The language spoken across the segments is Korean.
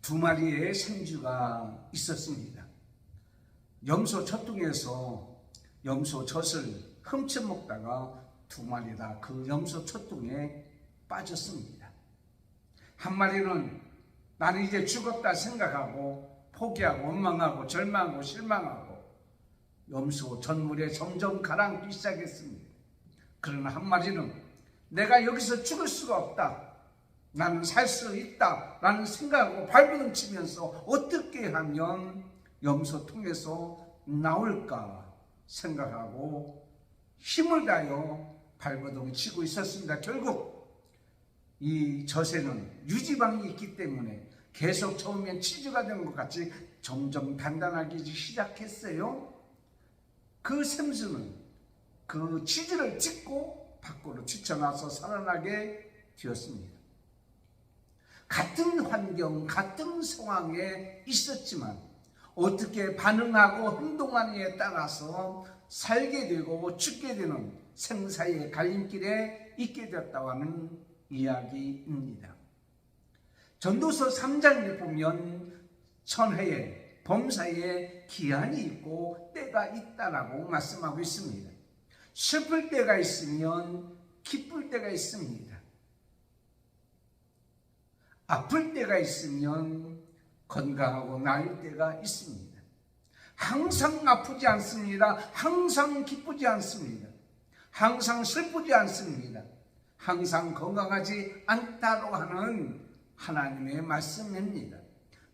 두 마리의 생쥐가 있었습니다. 염소 젖둥에서 염소 젖을 훔쳐먹다가 두 마리 다 그 염소 젖둥에 빠졌습니다. 한 마리는 나는 이제 죽었다 생각하고 포기하고 원망하고 절망하고 실망하고 염소 젖물에 점점 가라앉기 시작했습니다. 그러나 한 마리는 내가 여기서 죽을 수가 없다, 나는 살 수 있다 라는 생각하고 발버둥 치면서 어떻게 하면 염소통에서 나올까 생각하고 힘을 다하여 발버둥 치고 있었습니다. 결국 이 젖에는 유지방이 있기 때문에 계속 처음엔 치즈가 되는 것 같이 점점 단단하기 시작했어요. 그 샘수는 그 치즈를 찍고 밖으로 뛰쳐나와서 살아나게 되었습니다. 같은 환경, 같은 상황에 있었지만 어떻게 반응하고 행동하느냐에 따라서 살게 되고 죽게 되는 생사의 갈림길에 있게 되었다고 하는 이야기입니다. 전도서 3장에 보면 천혜에 범사에 기한이 있고 때가 있다라고 말씀하고 있습니다. 슬플 때가 있으면 기쁠 때가 있습니다. 아플 때가 있으면 건강하고 나을 때가 있습니다. 항상 아프지 않습니다. 항상 기쁘지 않습니다. 항상 슬프지 않습니다. 항상 건강하지 않다고 하는 하나님의 말씀입니다.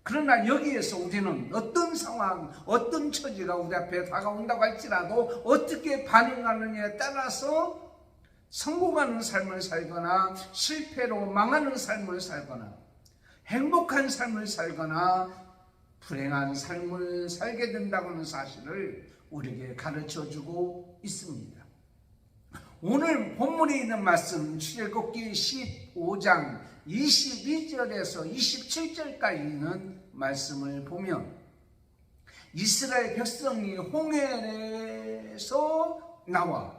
그러나 여기에서 우리는 어떤 상황, 어떤 처지가 우리 앞에 다가온다고 할지라도 어떻게 반응하느냐에 따라서 성공하는 삶을 살거나 실패로 망하는 삶을 살거나 행복한 삶을 살거나 불행한 삶을 살게 된다고 하는 사실을 우리에게 가르쳐주고 있습니다. 오늘 본문에 있는 말씀 출애굽기 15장 22절에서 27절까지 있는 말씀을 보면 이스라엘 백성이 홍해에서 나와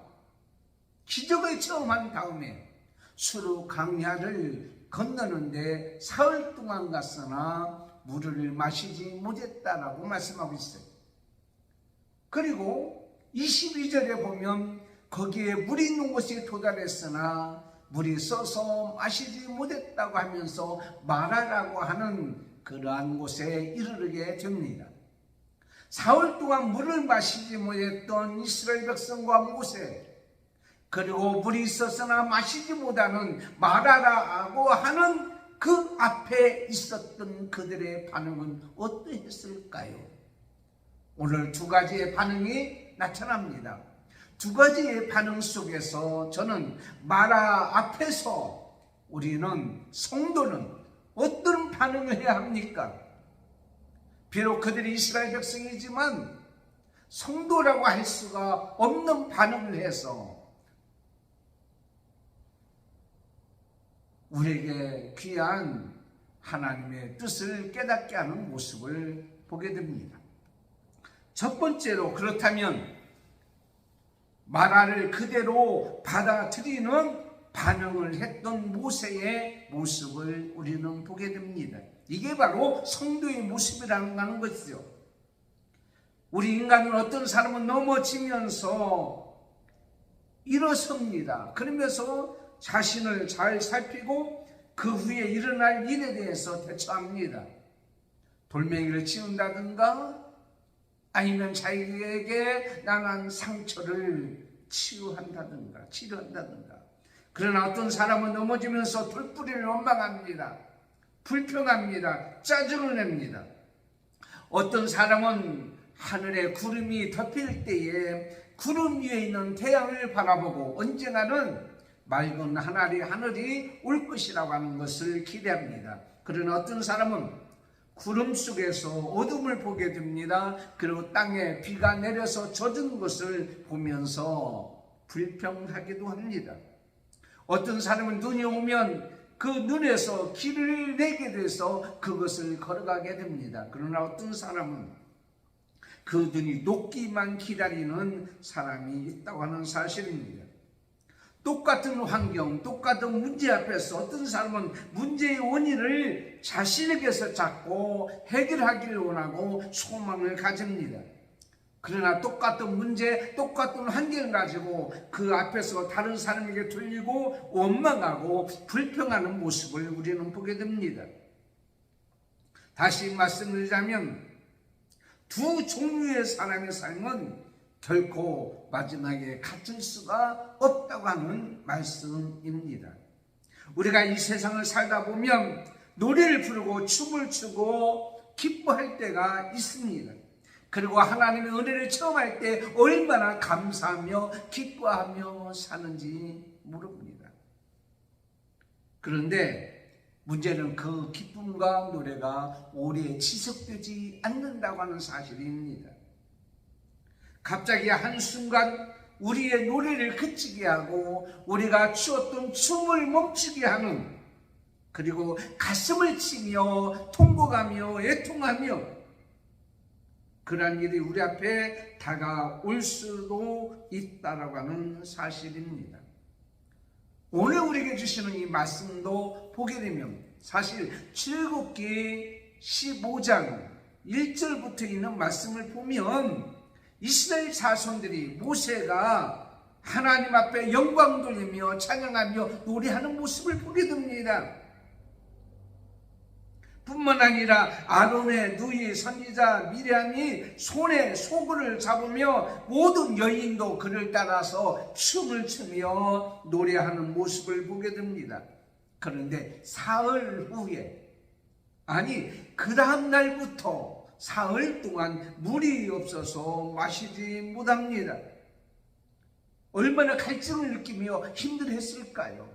기적을 체험한 다음에 수르 강야를 건너는데 사흘 동안 갔으나 물을 마시지 못했다라고 말씀하고 있어요. 그리고 22절에 보면 거기에 물이 있는 곳에 도달했으나 물이 써서 마시지 못했다고 하면서 마라라고 하는 그러한 곳에 이르게 됩니다. 사흘 동안 물을 마시지 못했던 이스라엘 백성과 모세, 그리고 물이 있었으나 마시지 못하는 마라라고 하는 그 앞에 있었던 그들의 반응은 어떠했을까요? 오늘 두 가지의 반응이 나타납니다. 두 가지의 반응 속에서 저는 마라 앞에서 우리는 성도는 어떤 반응을 해야 합니까? 비록 그들이 이스라엘 백성이지만 성도라고 할 수가 없는 반응을 해서 우리에게 귀한 하나님의 뜻을 깨닫게 하는 모습을 보게 됩니다. 첫 번째로 그렇다면 마라를 그대로 받아들이는 반응을 했던 모세의 모습을 우리는 보게 됩니다. 이게 바로 성도의 모습이라는 것이죠. 우리 인간은 어떤 사람은 넘어지면서 일어섭니다. 그러면서 자신을 잘 살피고 그 후에 일어날 일에 대해서 대처합니다. 돌멩이를 치운다든가 아니면 자기에게 나난 상처를 치유한다든가 치료한다든가. 그러나 어떤 사람은 넘어지면서 돌뿌리를 원망합니다. 불평합니다. 짜증을 냅니다. 어떤 사람은 하늘에 구름이 덮일 때에 구름 위에 있는 태양을 바라보고 언젠가는 맑은 하늘이 올 것이라고 하는 것을 기대합니다. 그러나 어떤 사람은 구름 속에서 어둠을 보게 됩니다. 그리고 땅에 비가 내려서 젖은 것을 보면서 불평하기도 합니다. 어떤 사람은 눈이 오면 그 눈에서 길을 내게 돼서 그것을 걸어가게 됩니다. 그러나 어떤 사람은 그 눈이 녹기만 기다리는 사람이 있다고 하는 사실입니다. 똑같은 환경, 똑같은 문제 앞에서 어떤 사람은 문제의 원인을 자신에게서 찾고 해결하기를 원하고 소망을 가집니다. 그러나 똑같은 문제, 똑같은 환경을 가지고 그 앞에서 다른 사람에게 돌리고 원망하고 불평하는 모습을 우리는 보게 됩니다. 다시 말씀드리자면 두 종류의 사람의 삶은 결코 마지막에 같을 수가 없다고 하는 말씀입니다. 우리가 이 세상을 살다 보면 노래를 부르고 춤을 추고 기뻐할 때가 있습니다. 그리고 하나님의 은혜를 체험할 때 얼마나 감사하며 기뻐하며 사는지 모릅니다. 그런데 문제는 그 기쁨과 노래가 오래 지속되지 않는다고 하는 사실입니다. 갑자기 한순간 우리의 노래를 그치게 하고 우리가 추었던 춤을 멈추게 하는, 그리고 가슴을 치며 통곡하며 애통하며 그러한 일이 우리 앞에 다가올 수도 있다라고 하는 사실입니다. 오늘 우리에게 주시는 이 말씀도 보게 되면 사실 출애굽기 15장 1절부터 있는 말씀을 보면 이스라엘 자손들이 모세가 하나님 앞에 영광 돌리며 찬양하며 노래하는 모습을 보게 됩니다. 뿐만 아니라 아론의 누이 선지자 미리암이 손에 소굴을 잡으며 모든 여인도 그를 따라서 춤을 추며 노래하는 모습을 보게 됩니다. 그런데 사흘 후에, 아니 그 다음 날부터 사흘 동안 물이 없어서 마시지 못합니다. 얼마나 갈증을 느끼며 힘들었을까요?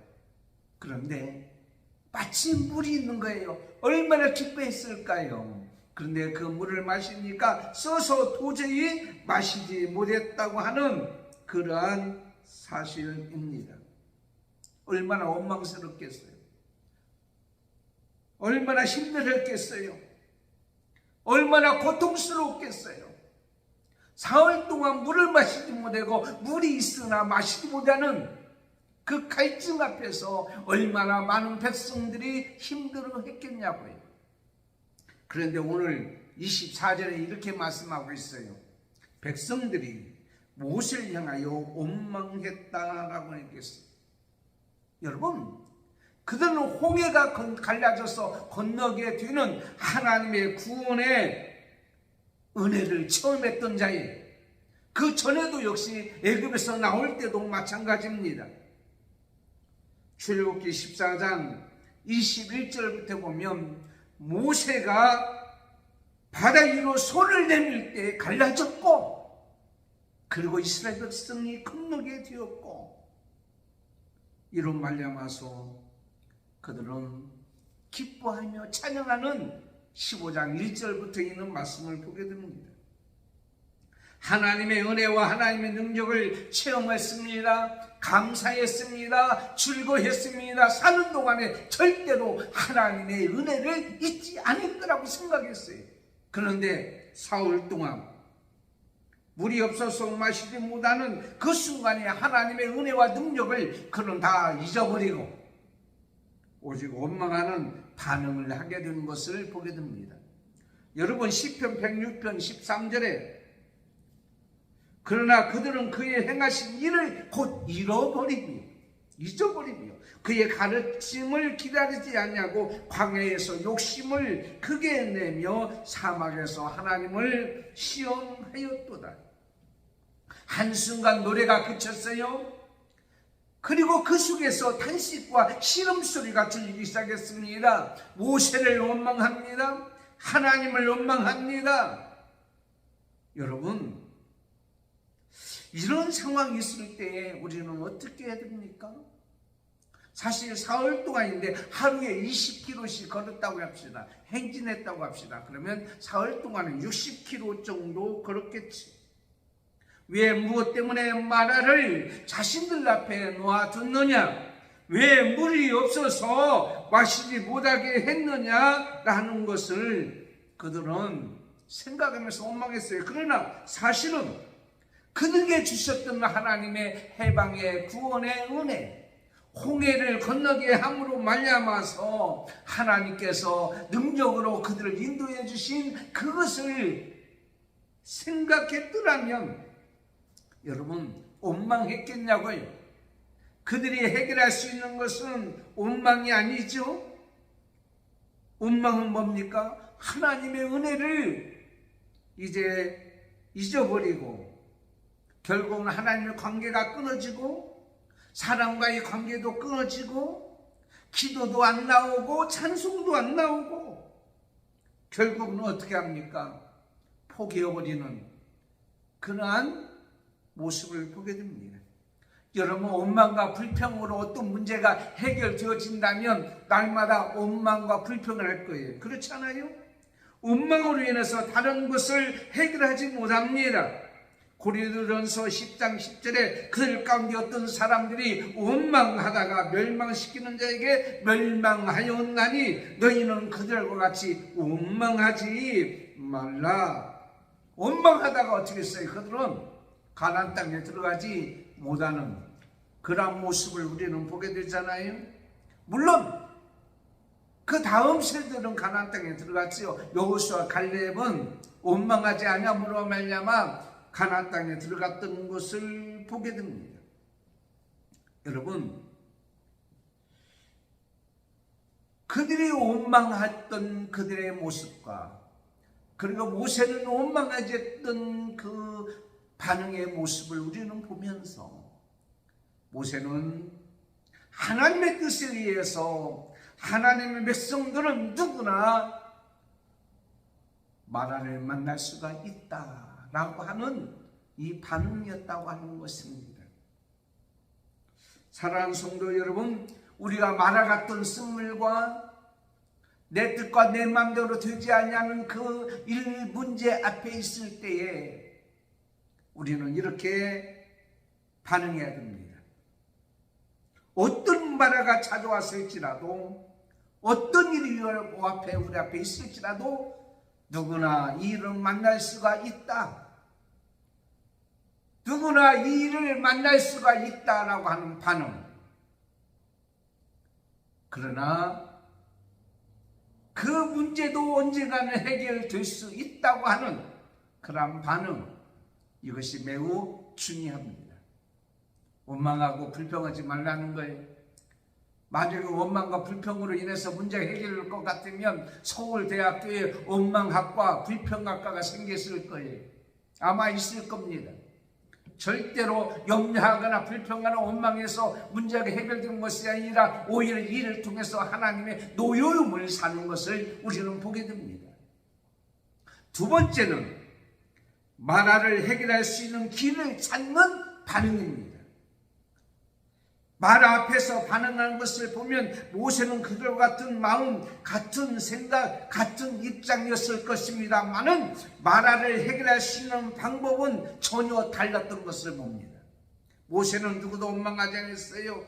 그런데 마침 물이 있는 거예요. 얼마나 기뻐했을까요? 그런데 그 물을 마시니까 써서 도저히 마시지 못했다고 하는 그러한 사실입니다. 얼마나 원망스럽겠어요. 얼마나 힘들었겠어요. 얼마나 고통스러웠겠어요. 사흘 동안 물을 마시지 못하고 물이 있으나 마시지 못하는 그 갈증 앞에서 얼마나 많은 백성들이 힘들어했겠냐고요. 그런데 오늘 24절에 이렇게 말씀하고 있어요. 백성들이 모세를 향하여 원망했다라고 했겠어요. 여러분, 그들은 홍해가 갈라져서 건너게 되는 하나님의 구원의 은혜를 체험했던 자예요. 그 전에도 역시 애굽에서 나올 때도 마찬가지입니다. 출애굽기 14장 21절부터 보면 모세가 바다 위로 손을 내밀 때 갈라졌고, 그리고 이스라엘 백성이 건너게 되었고, 이로 말미암아서 그들은 기뻐하며 찬양하는 15장 1절부터 있는 말씀을 보게 됩니다. 하나님의 은혜와 하나님의 능력을 체험했습니다. 감사했습니다. 즐거웠습니다. 사는 동안에 절대로 하나님의 은혜를 잊지 않을 거라고 생각했어요. 그런데 사흘 동안 물이 없어서 마시지 못하는 그 순간에 하나님의 은혜와 능력을 그는 다 잊어버리고 오직 원망하는 반응을 하게 된 것을 보게 됩니다. 여러분, 시편 106편 13절에 그러나 그들은 그의 행하신 일을 곧 잊어버리며 그의 가르침을 기다리지 않냐고 광야에서 욕심을 크게 내며 사막에서 하나님을 시험하였도다. 한순간 노래가 그쳤어요. 그리고 그 속에서 탄식과 신음소리가 들리기 시작했습니다. 모세를 원망합니다. 하나님을 원망합니다. 여러분, 이런 상황이 있을 때 우리는 어떻게 해야 됩니까? 사실 사흘 동안인데 하루에 20km씩 걸었다고 합시다. 행진했다고 합시다. 그러면 사흘 동안은 60km 정도 걸었겠지. 왜 무엇 때문에 마라를 자신들 앞에 놓아뒀느냐? 왜 물이 없어서 마시지 못하게 했느냐라는 것을 그들은 생각하면서 원망했어요. 그러나 사실은 그들에게 주셨던 하나님의 해방의 구원의 은혜, 홍해를 건너게 함으로 말미암아서 하나님께서 능력으로 그들을 인도해 주신 그것을 생각했더라면 여러분 원망했겠냐고요? 그들이 해결할 수 있는 것은 원망이 아니죠. 원망은 뭡니까? 하나님의 은혜를 이제 잊어버리고 결국은 하나님의 관계가 끊어지고 사람과의 관계도 끊어지고 기도도 안 나오고 찬송도 안 나오고 결국은 어떻게 합니까? 포기해버리는 그러한 모습을 보게 됩니다. 여러분 원망과 불평으로 어떤 문제가 해결되어진다면 날마다 원망과 불평을 할 거예요. 그렇지 않아요? 원망으로 인해서 다른 것을 해결하지 못합니다. 고린도전서 10장 10절에 그들 가운데 어떤 사람들이 원망하다가 멸망시키는 자에게 멸망하였나니 너희는 그들과 같이 원망하지 말라. 원망하다가 어떻게 했어요? 그들은 가나안 땅에 들어가지 못하는 그런 모습을 우리는 보게 되잖아요. 물론 그 다음 세대들은 가나안 땅에 들어갔지요. 여호수아 갈렙은 원망하지 아니함으로 말미암아 가나안 땅에 들어갔던 것을 보게 됩니다. 여러분, 그들이 원망했던 그들의 모습과 그리고 모세는 원망하지 했던 그 반응의 모습을 우리는 보면서 모세는 하나님의 뜻에 의해서 하나님의 백성들은 누구나 마라를 만날 수가 있다라고 하는 이 반응이었다고 하는 것입니다. 사랑하는 성도 여러분, 우리가 마라 같던 쓴물과 내 뜻과 내 마음대로 되지 아니하는 그 일 문제 앞에 있을 때에 우리는 이렇게 반응해야 됩니다. 어떤 마라가 찾아왔을지라도 어떤 일이 우리 앞에 있을지라도 누구나 이 일을 만날 수가 있다. 누구나 이 일을 만날 수가 있다라고 하는 반응. 그러나 그 문제도 언젠가는 해결될 수 있다고 하는 그런 반응. 이것이 매우 중요합니다. 원망하고 불평하지 말라는 거예요. 만약에 원망과 불평으로 인해서 문제가 해결될 것 같으면 서울대학교에 원망학과 불평학과가 생겼을 거예요. 아마 있을 겁니다. 절대로 염려하거나 불평하거나 원망해서 문제가 해결된 것이 아니라 오히려 이를 통해서 하나님의 노여움을 사는 것을 우리는 보게 됩니다. 두 번째는 마라를 해결할 수 있는 길을 찾는 반응입니다. 마라 앞에서 반응하는 것을 보면 모세는 그들과 같은 마음, 같은 생각, 같은 입장이었을 것입니다만은 마라를 해결할 수 있는 방법은 전혀 달랐던 것을 봅니다. 모세는 누구도 원망하지 않았어요.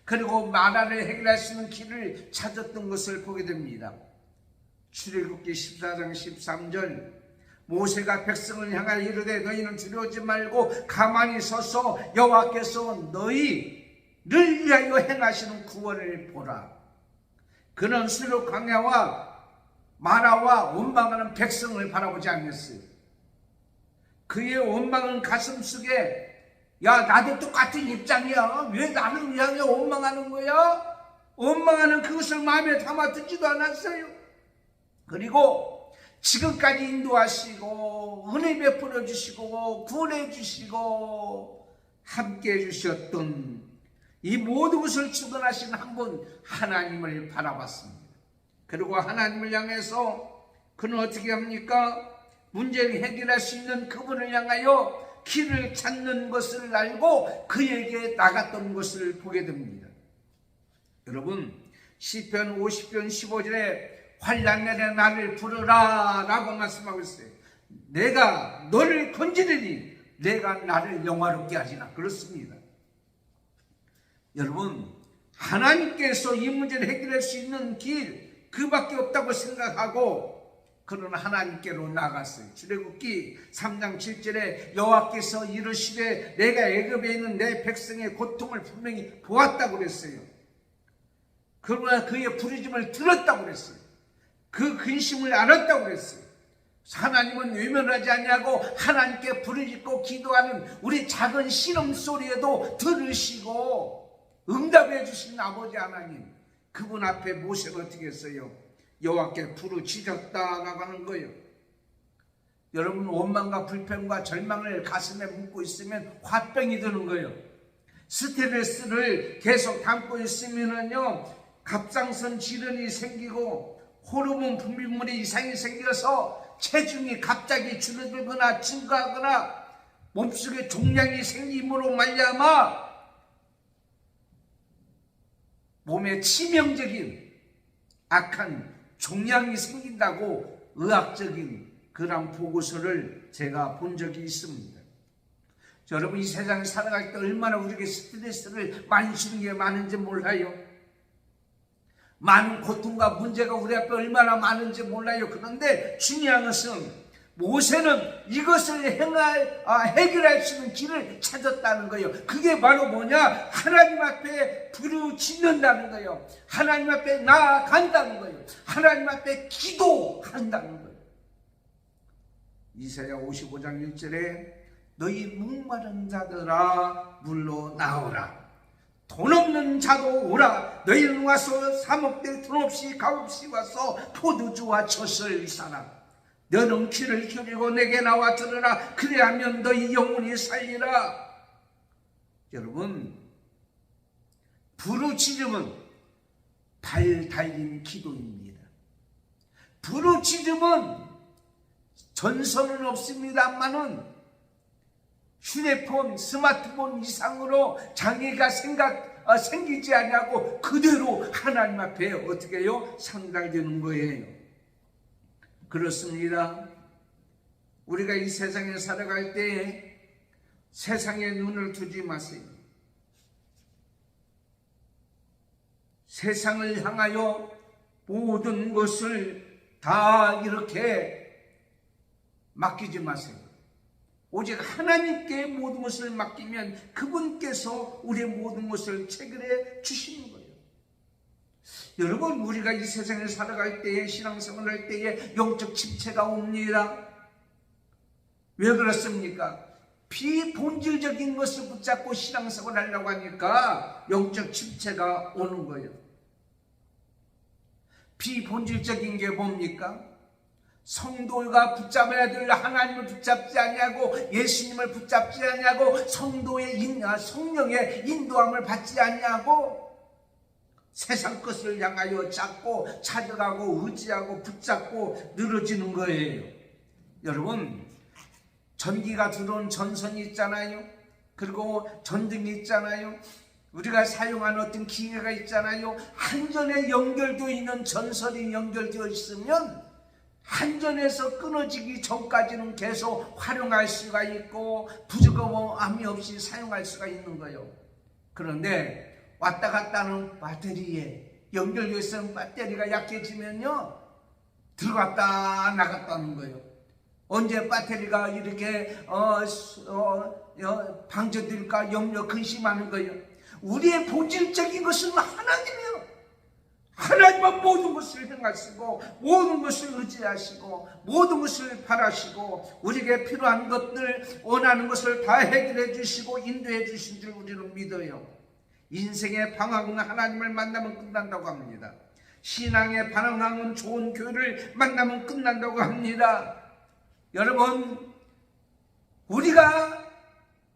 그리고 마라를 해결할 수 있는 길을 찾았던 것을 보게 됩니다. 출애굽기 14장 13절 모세가 백성을 향하여 이르되 너희는 두려워하지 말고 가만히 서서 여호와께서 너희를 위하여 행하시는 구원을 보라. 그는 수르 광야와 마라와 원망하는 백성을 바라보지 않았어요. 그의 원망은 가슴속에 야 나도 똑같은 입장이야. 왜 나를 위하여 원망하는 거야? 원망하는 그것을 마음에 담아두지도 않았어요. 그리고 지금까지 인도하시고 은혜 베풀어 주시고 구원해 주시고 함께 해주셨던 이 모든 것을 주관하신 한 분 하나님을 바라봤습니다. 그리고 하나님을 향해서 그는 어떻게 합니까? 문제를 해결할 수 있는 그분을 향하여 길을 찾는 것을 알고 그에게 나갔던 것을 보게 됩니다. 여러분 시편 50편 15절에 환난 날에 나를 부르라 라고 말씀하고 있어요. 내가 너를 건지리니 내가 나를 영화롭게 하리라. 그렇습니다. 여러분 하나님께서 이 문제를 해결할 수 있는 길 그밖에 없다고 생각하고 그러나 하나님께로 나갔어요. 출애굽기 3장 7절에 여호와께서 이르시되 내가 애굽에 있는 내 백성의 고통을 분명히 보았다고 그랬어요. 그러나 그의 부르심을 들었다고 그랬어요. 그 근심을 알았다고 그랬어요. 하나님은 외면하지 않냐고 하나님께 부르짖고 기도하는 우리 작은 신음소리에도 들으시고 응답해 주신 아버지 하나님, 그분 앞에 모세가 어떻게 했어요? 여호와께 부르짖었다 나가는 거예요. 여러분, 원망과 불평과 절망을 가슴에 묻고 있으면 화병이 드는 거예요. 스트레스를 계속 담고 있으면요 갑상선 질환이 생기고 호르몬 분비물에 이상이 생겨서 체중이 갑자기 줄어들거나 증가하거나 몸속에 종양이 생김으로 말미암아 몸에 치명적인 악한 종양이 생긴다고 의학적인 그런 보고서를 제가 본 적이 있습니다. 여러분, 이 세상에 살아갈 때 얼마나 우리에게 스트레스를 많이 주는 게 많은지 몰라요. 많은 고통과 문제가 우리 앞에 얼마나 많은지 몰라요. 그런데 중요한 것은 모세는 이것을 해결할 수 있는 길을 찾았다는 거예요. 그게 바로 뭐냐? 하나님 앞에 부르짖는다는 거예요. 하나님 앞에 나아간다는 거예요. 하나님 앞에 기도한다는 거예요. 이사야 55장 1절에 너희 목마른 자들아 물로 나오라. 돈 없는 자도 오라. 너희는 와서 사먹되 돈 없이 값없이 와서 포도주와 젖을 사라. 너는 귀를 기울이고 내게 나와 들으라. 그래야면 너희 영혼이 살리라. 여러분, 부르짖음은 발 달린 기도입니다. 부르짖음은 전설은 없습니다만은 휴대폰, 스마트폰 이상으로 장애가 생기지 않냐고 그대로 하나님 앞에 어떻게 해요? 상달되는 거예요. 그렇습니다. 우리가 이 세상에 살아갈 때 세상에 눈을 두지 마세요. 세상을 향하여 모든 것을 다 이렇게 맡기지 마세요. 오직 하나님께 모든 것을 맡기면 그분께서 우리의 모든 것을 체결해 주시는 거예요. 여러분, 우리가 이 세상에 살아갈 때에, 신앙생활 할 때에 영적 침체가 옵니다. 왜 그렇습니까? 비본질적인 것을 붙잡고 신앙생활 하려고 하니까 영적 침체가 오는 거예요. 비본질적인 게 뭡니까? 성도가 붙잡아야 될 하나님을 붙잡지 않냐고, 예수님을 붙잡지 않냐고, 성령의 인도함을 받지 않냐고, 세상 것을 향하여 찾고 찾아가고 의지하고 붙잡고 늘어지는 거예요. 여러분, 전기가 들어온 전선이 있잖아요. 그리고 전등이 있잖아요. 우리가 사용하는 어떤 기계가 있잖아요. 한전에 연결되어 있는 전선이 연결되어 있으면 한전에서 끊어지기 전까지는 계속 활용할 수가 있고 부족함이 없이 사용할 수가 있는 거예요. 그런데 왔다 갔다 하는 배터리에 연결되어 있는 배터리가 약해지면요 들어갔다 나갔다 하는 거예요. 언제 배터리가 이렇게 방전될까 염려 근심하는 거예요. 우리의 본질적인 것은 하나님이에요. 하나님은 모든 것을 행하시고 모든 것을 의지하시고 모든 것을 바라시고 우리에게 필요한 것들 원하는 것을 다 해결해 주시고 인도해 주신 줄 우리는 믿어요. 인생의 방황은 하나님을 만나면 끝난다고 합니다. 신앙의 방황은 좋은 교회를 만나면 끝난다고 합니다. 여러분, 우리가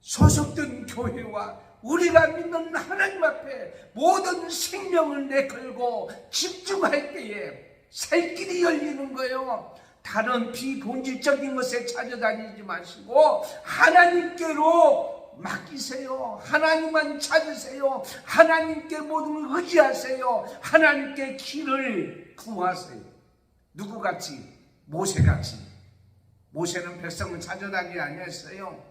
소속된 교회와 우리가 믿는 하나님 앞에 모든 생명을 내걸고 집중할 때에 살 길이 열리는 거예요. 다른 비본질적인 것에 찾아다니지 마시고 하나님께로 맡기세요. 하나님만 찾으세요. 하나님께 모든 걸 의지하세요. 하나님께 길을 구하세요. 누구같이? 모세같이. 모세는 백성을 찾아다니지 아니했어요.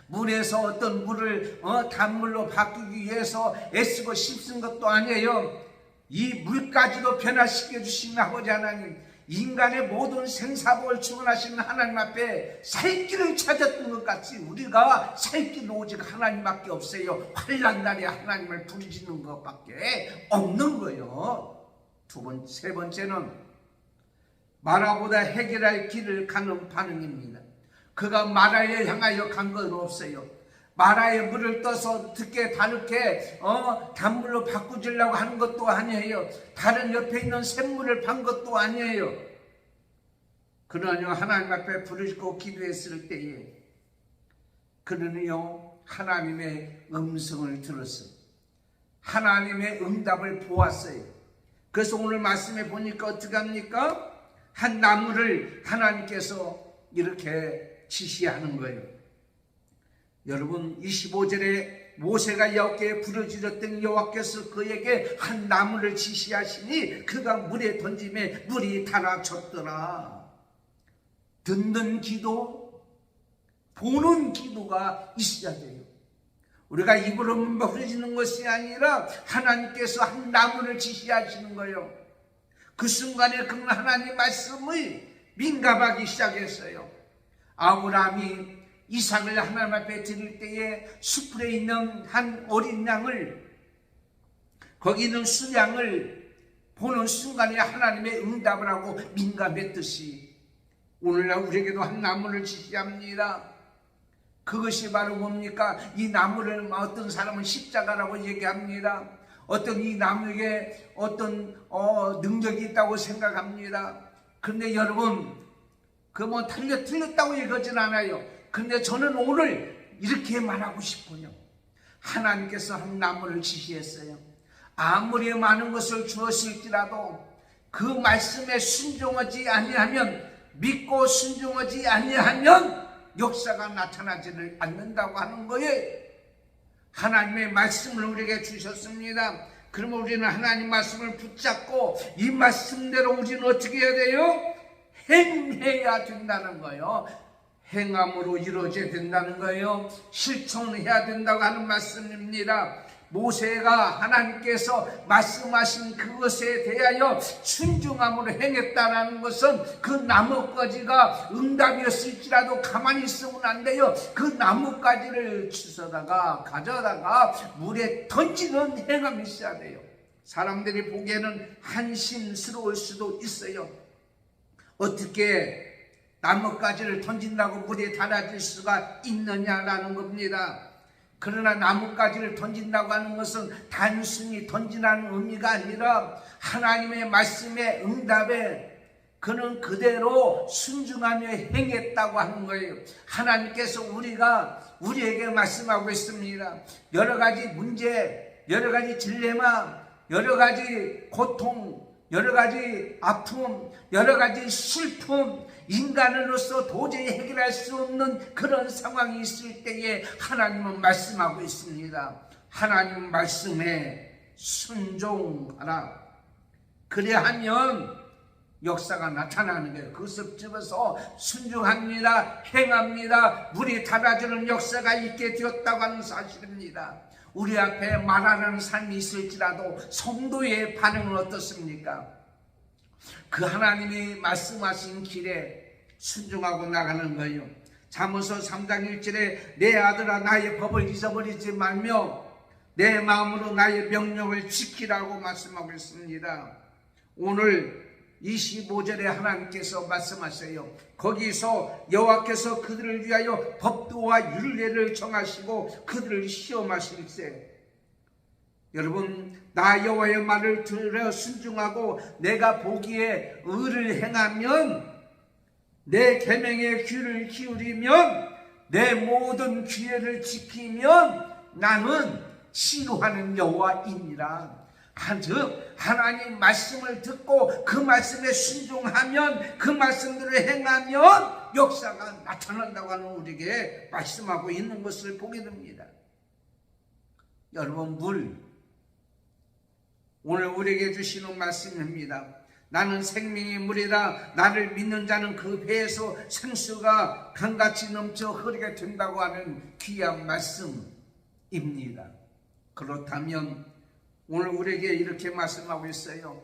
물에서 어떤 물을 단물로 바꾸기 위해서 애쓰고 힘쓴 것도 아니에요. 이 물까지도 변화시켜 주신 아버지 하나님, 인간의 모든 생사복을 주관하시는 하나님 앞에 살 길을 찾았던 것 같이 우리가 살 길은 오직 하나님밖에 없어요. 환난 날에 하나님을 부르짖는 것밖에 없는 거예요. 세 번째는 마라보다 해결할 길을 가는 반응입니다. 그가 마라에 향하여 간 건 없어요. 마라에 물을 떠서 어떻게 다르게 단물로 바꾸려고 하는 것도 아니에요. 다른 옆에 있는 샘물을 판 것도 아니에요. 그러나 하나님 앞에 부르짖고 기도했을 때에 그는요 하나님의 음성을 들었어요. 하나님의 응답을 보았어요. 그래서 오늘 말씀에 보니까 어떻게 합니까? 한 나무를 하나님께서 이렇게 지시하는 거예요. 여러분 25절에 모세가 여호와께 부르짖었던 여호와께서 그에게 한 나무를 지시하시니 그가 물에 던짐에 물이 달아졌더라. 듣는 기도, 보는 기도가 있어야 돼요. 우리가 입으로 부르짖는 것이 아니라 하나님께서 한 나무를 지시하시는 거예요. 그 순간에 그는 하나님 말씀을 민감하기 시작했어요. 아브라함이 이삭을 하나님 앞에 드릴 때에 숯불에 있는 한 어린 양을, 거기 있는 수양을 보는 순간에 하나님의 응답을 하고 민감했듯이 오늘날 우리에게도 한 나무를 지시합니다. 그것이 바로 뭡니까? 이 나무를 어떤 사람은 십자가라고 얘기합니다. 어떤 이 나무에게 어떤 능력이 있다고 생각합니다. 그런데 여러분 그 틀렸다고 얘기하진 않아요. 근데 저는 오늘 이렇게 말하고 싶어요. 하나님께서 한 나무를 지시했어요. 아무리 많은 것을 주었을지라도 그 말씀에 순종하지 아니하면, 믿고 순종하지 아니하면 역사가 나타나지를 않는다고 하는 거예요. 하나님의 말씀을 우리에게 주셨습니다. 그러면 우리는 하나님 말씀을 붙잡고 이 말씀대로 우리는 어떻게 해야 돼요? 행해야 된다는 거예요. 행함으로 이루어져야 된다는 거예요. 실천해야 된다고 하는 말씀입니다. 모세가 하나님께서 말씀하신 그것에 대하여 순종함으로 행했다는 것은 그 나뭇가지가 응답이었을지라도 가만히 있으면 안 돼요. 그 나뭇가지를 가져다가 물에 던지는 행함이 있어야 돼요. 사람들이 보기에는 한심스러울 수도 있어요. 어떻게 나뭇가지를 던진다고 물에 달아질 수가 있느냐라는 겁니다. 그러나 나뭇가지를 던진다고 하는 것은 단순히 던지라는 의미가 아니라 하나님의 말씀에 응답에 그는 그대로 순종하며 행했다고 하는 거예요. 하나님께서 우리에게 말씀하고 있습니다. 여러 가지 문제, 여러 가지 딜레마, 여러 가지 고통, 여러 가지 아픔, 여러 가지 슬픔, 인간으로서 도저히 해결할 수 없는 그런 상황이 있을 때에 하나님은 말씀하고 있습니다. 하나님 말씀에 순종하라. 그래야 하면 역사가 나타나는 거예요. 그것을 집어서 순종합니다. 행합니다. 물이 달아주는 역사가 있게 되었다고 하는 사실입니다. 우리 앞에 말하는 삶이 있을지라도 성도의 반응은 어떻습니까? 그 하나님이 말씀하신 길에 순종하고 나가는 거예요. 잠언서 3장 1절에 내 아들아 나의 법을 잊어버리지 말며 내 마음으로 나의 명령을 지키라고 말씀하고 있습니다. 오늘 25절에 하나님께서 말씀하세요. 거기서 여호와께서 그들을 위하여 법도와 율례를 정하시고 그들을 시험하실세. 여러분, 나 여호와의 말을 들어 순종하고 내가 보기에 의를 행하면, 내 계명에 귀를 기울이면, 내 모든 규례를 지키면 나는 치료하는 여호와이니라. 즉 하나님 말씀을 듣고 그 말씀에 순종하면, 그 말씀대로 행하면 역사가 나타난다고 하는 우리에게 말씀하고 있는 것을 보게 됩니다. 여러분, 오늘 우리에게 주시는 말씀입니다. 나는 생명의 물이라. 나를 믿는 자는 그 배에서 생수가 강같이 넘쳐 흐르게 된다고 하는 귀한 말씀입니다. 그렇다면 오늘 우리에게 이렇게 말씀하고 있어요.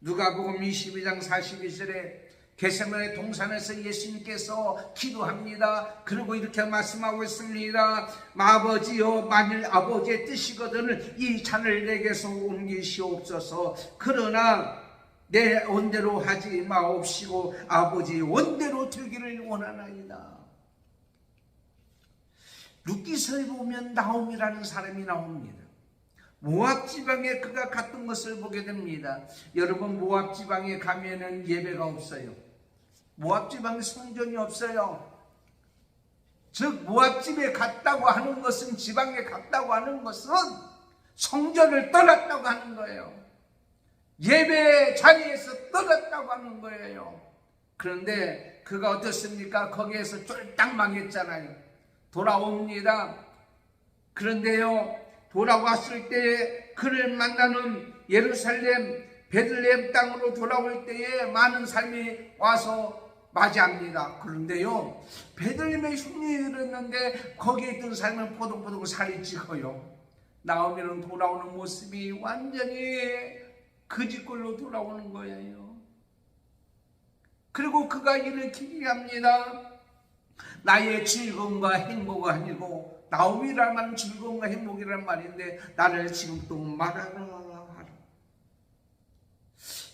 누가복음 22장 42절에 겟세마네 동산에서 예수님께서 기도합니다. 그리고 이렇게 말씀하고 있습니다. 아버지여, 만일 아버지의 뜻이거든 이 잔을 내게서 옮기시옵소서. 그러나 내 원대로 하지 마옵시고 아버지의 원대로 되기를 원하나이다. 룻기서에 보면 나옴이라는 사람이 나옵니다. 모압 지방에 그가 갔던 것을 보게 됩니다. 여러분, 모압 지방에 가면은 예배가 없어요. 모압 지방에 성전이 없어요. 즉 모압 집에 갔다고 하는 것은, 지방에 갔다고 하는 것은 성전을 떠났다고 하는 거예요. 예배 자리에서 떠났다고 하는 거예요. 그런데 그가 어떻습니까? 거기에서 쫄딱 망했잖아요. 돌아옵니다. 그런데요, 돌아왔을 때에 그를 만나는 예루살렘 베들레헴 땅으로 돌아올 때에 많은 사람이 와서 맞이합니다. 그런데요, 베들레헴에 흉년이 일었는데 거기에 있던 사람은 포동포동 살이 찌고요, 나오미는 돌아오는 모습이 완전히 거짓골로 돌아오는 거예요. 그리고 그가 이렇게 합니다. 나의 즐거움과 행복은 아니고, 나오미라는 말은 즐거움과 행복이라는 말인데 나를 지금 또 말하라 하라.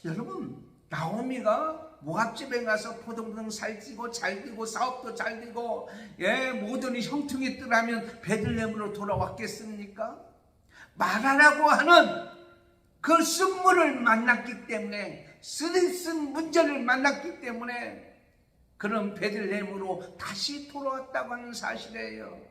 여러분, 나오미가 모압집에 가서 포동포동 살찌고 잘되고 사업도 잘되고 모든 형통이 있더라면 베들레헴으로 돌아왔겠습니까? 말하라고 하는 그 쓴물을 만났기 때문에, 쓴 문제를 만났기 때문에 그런 베들레헴으로 다시 돌아왔다고 하는 사실이에요.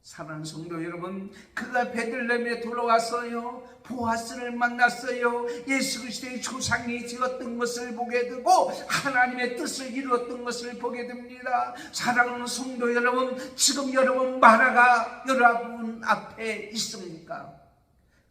사랑하는 성도 여러분, 그가 베들레헴에 돌아왔어요. 보아스를 만났어요. 예수 그리스도의 조상이 되었던 것을 보게 되고 하나님의 뜻을 이루었던 것을 보게 됩니다. 사랑하는 성도 여러분, 지금 여러분 마라가 여러분 앞에 있습니까?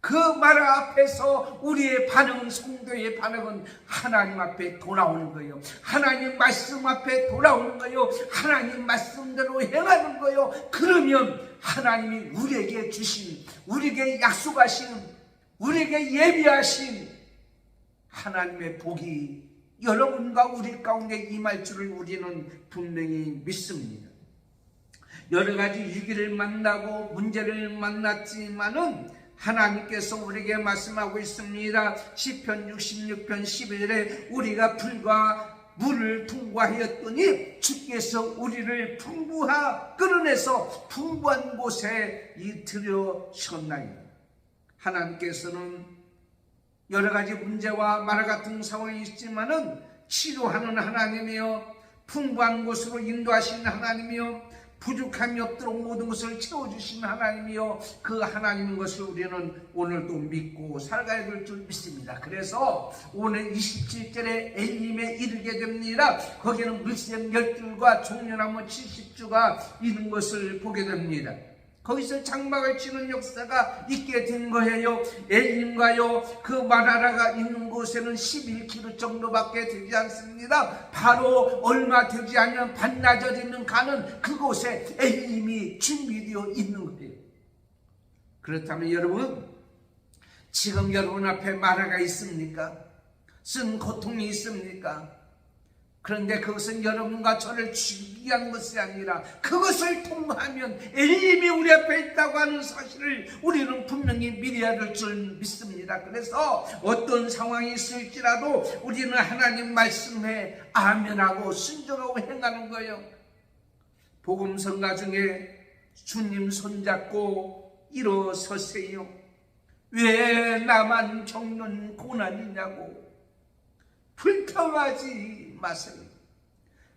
그 마라 앞에서 우리의 반응은, 성도의 반응은 하나님 앞에 돌아오는 거예요. 하나님 말씀 앞에 돌아오는 거예요. 하나님 말씀대로 행하는 거예요. 그러면 하나님이 우리에게 주신, 우리에게 약속하신, 우리에게 예비하신 하나님의 복이 여러분과 우리 가운데 임할 줄을 우리는 분명히 믿습니다. 여러 가지 위기를 만나고 문제를 만났지만은 하나님께서 우리에게 말씀하고 있습니다. 시편 66편 11절에 우리가 불과 물을 통과하였더니 주께서 우리를 끌어내서 풍부한 곳에 들여셨나이다. 하나님께서는 여러 가지 문제와 마라 같은 상황이 있지만은 치료하는 하나님이요, 풍부한 곳으로 인도하시는 하나님이요, 부족함이 없도록 모든 것을 채워주시는 하나님이요, 그 하나님인 것을 우리는 오늘도 믿고 살아가야 될 줄 믿습니다. 그래서 오늘 27절에 엘림에 이르게 됩니다. 거기에는 물샘 12줄과 종려나무 70주가 있는 것을 보게 됩니다. 거기서 장막을 치는 역사가 있게 된 거예요. 엘림과요, 그 마라라가 있는 곳에는 11km 정도밖에 되지 않습니다. 바로 얼마 되지 않으면 반나절이면 가는 그곳에 엘림이 준비되어 있는 거예요. 그렇다면 여러분, 지금 여러분 앞에 마라가 있습니까? 쓴 고통이 있습니까? 그런데 그것은 여러분과 저를 죽이기 위한 것이 아니라 그것을 통과하면 엘림이 우리 앞에 있다고 하는 사실을 우리는 분명히 믿어야 될 줄 믿습니다. 그래서 어떤 상황이 있을지라도 우리는 하나님 말씀에 아멘하고 순종하고 행하는 거예요. 복음성가 중에 주님 손잡고 일어서세요. 왜 나만 겪는 고난이냐고 불평하지 마세요.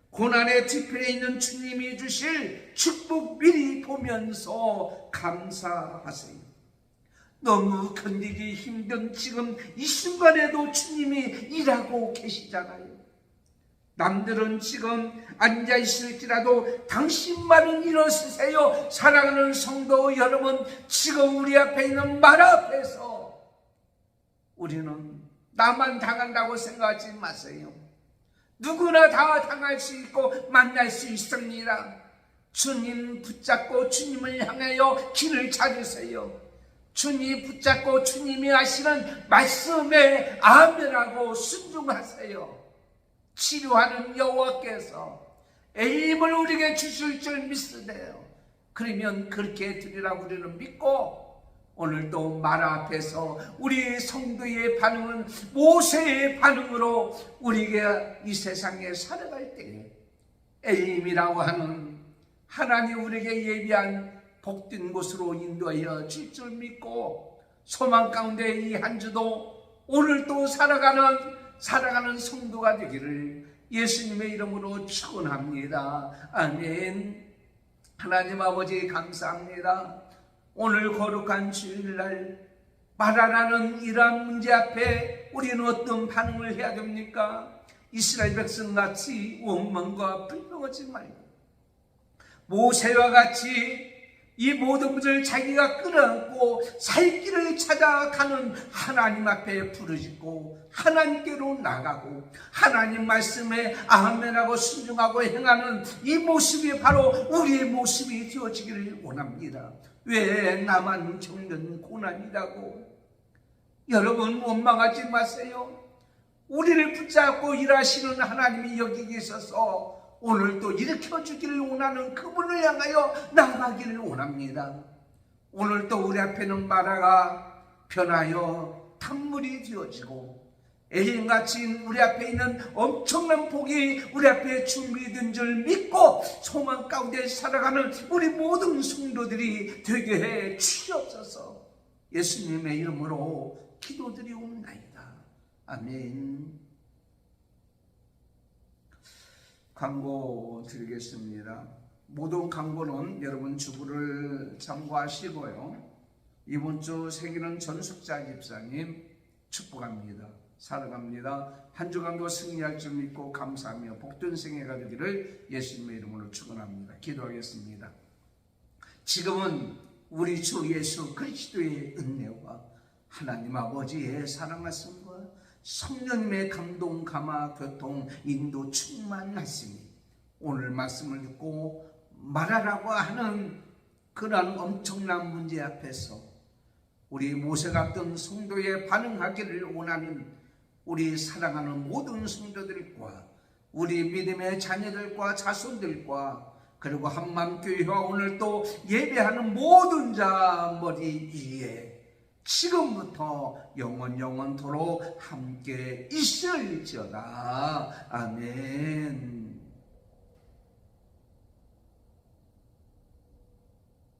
고난의 뒤편에 있는 주님이 주실 축복 미리 보면서 감사하세요. 너무 견디기 힘든 지금 이 순간에도 주님이 일하고 계시잖아요. 남들은 지금 앉아있을지라도 당신만은 일어서세요. 사랑하는 성도 여러분, 지금 우리 앞에 있는 말 앞에서 우리는 나만 당한다고 생각하지 마세요. 누구나 다 당할 수 있고 만날 수 있습니다. 주님 붙잡고 주님을 향하여 길을 찾으세요. 주님 붙잡고 주님이 하시는 말씀에 아멘하고 순종하세요. 치료하는 여호와께서 에임을 우리에게 주실 줄 믿으세요. 그러면 그렇게 드리라고 우리는 믿고, 오늘도 마라 앞에서 우리 성도의 반응은 모세의 반응으로 우리가 이 세상에 살아갈 때에 에임이라고 하는 하나님 우리에게 예비한 복된 곳으로 인도하여 줄 줄 믿고, 소망 가운데 이 한 주도 오늘도 살아가는 성도가 되기를 예수님의 이름으로 축원합니다. 아멘. 하나님 아버지 감사합니다. 오늘 거룩한 주일날 마라라는 이러한 문제 앞에 우리는 어떤 반응을 해야 됩니까? 이스라엘 백성같이 원망과 불평하지 말고 모세와 같이 이 모든 문제를 자기가 끌어안고 살 길을 찾아가는 하나님 앞에 부르짖고 하나님께로 나가고 하나님 말씀에 아멘하고 순종하고 행하는 이 모습이 바로 우리의 모습이 되어지기를 원합니다. 왜 나만 겪는 고난이라고? 여러분 원망하지 마세요. 우리를 붙잡고 일하시는 하나님이 여기 계셔서 오늘도 일으켜주기를 원하는 그분을 향하여 나아가기를 원합니다. 오늘도 우리 앞에는 마라가 변하여 탄물이 되어지고 에임같이 우리 앞에 있는 엄청난 복이 우리 앞에 준비된 줄 믿고 소망 가운데 살아가는 우리 모든 성도들이 되게 해 주시옵소서. 예수님의 이름으로 기도드리옵나이다. 아멘. 광고 드리겠습니다. 모든 광고는 여러분 주부를 참고하시고요. 이번 주 새기는 전숙자 집사님 축복합니다. 살아갑니다. 한 주간도 승리할 줄 믿고 감사하며 복된 생애가 되기를 예수님의 이름으로 축원합니다. 기도하겠습니다. 지금은 우리 주 예수 그리스도의 은혜와 하나님 아버지의 사랑하심과 성령님의 감동, 감화, 교통, 인도 충만하시니 오늘 말씀을 듣고 말하라고 하는 그런 엄청난 문제 앞에서 우리 모세 같은 성도에 반응하기를 원하는 우리 사랑하는 모든 성도들과 우리 믿음의 자녀들과 자손들과 그리고 한맘교회와 오늘 또 예배하는 모든 자 머리 위에 지금부터 영원토록 함께 있을지어다. 아멘.